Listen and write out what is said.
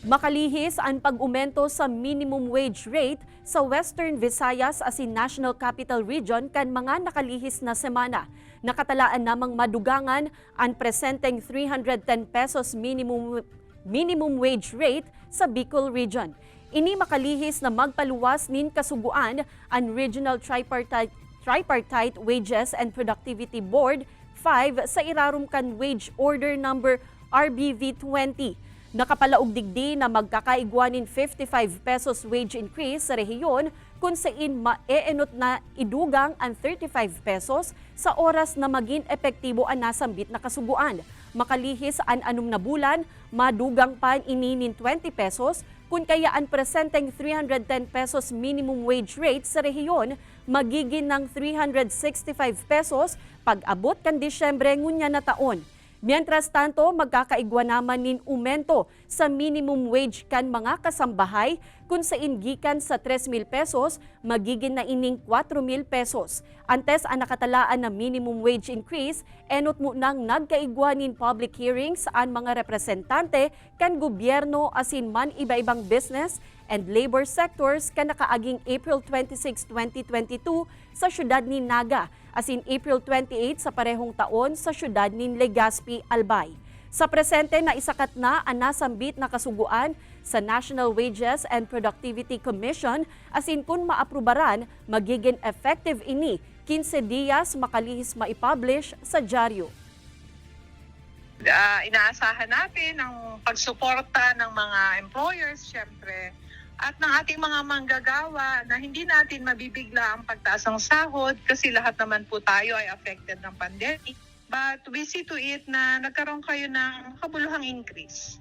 Makalihis ang pag-umento sa minimum wage rate sa Western Visayas as in National Capital Region kan mga nakalihis na semana. Nakatalaan namang madugangan ang presenteng 310 pesos minimum wage rate sa Bicol Region. Ini makalihis na magpaluwas nin kasuguan ang Regional Tripartite Wages and Productivity Board 5 sa irarum kan Wage Order Number RBV 20. Nakapalaog digdi na magkakaigwanin 55 pesos wage increase sa rehiyon kung saan maeenot na idugang ang 35 pesos sa oras na maging epektibo ang nasambit na kasuguan. Makalihis ang anum na bulan, madugang pa ininin 20 pesos kung kaya ang presenteng 310 pesos minimum wage rate sa rehiyon magiging ng 365 pesos pag-abot kan Disyembre ngunya na taon. Mientras tanto, magkakaigwa naman nin umento sa minimum wage kan mga kasambahay kung sa gikan sa 3,000 pesos, magiging na ining 4,000 pesos. Antes ang nakatalaan na minimum wage increase, enot mo nang nagkaigwa nin public hearings ang mga representante kan gobyerno asin man iba-ibang business and labor sectors kan nakaaging April 26, 2022 sa syudad ni Naga, asin April 28 sa parehong taon sa syudad ni Legazpi, Albay. Sa presente na isakat na ang nasambit na kasuguan sa National Wages and Productivity Commission asin kung maaprubaran, magiging effective ini 15 diyas makalihis maipublish sa dyaryo. Inaasahan natin ang pagsuporta ng mga employers, syempre, at ng ating mga manggagawa na hindi natin mabibigla ang pagtaas ng sahod kasi lahat naman po tayo ay affected ng pandemic. But we see to it na nagkaroon kayo ng kabuluhang increase.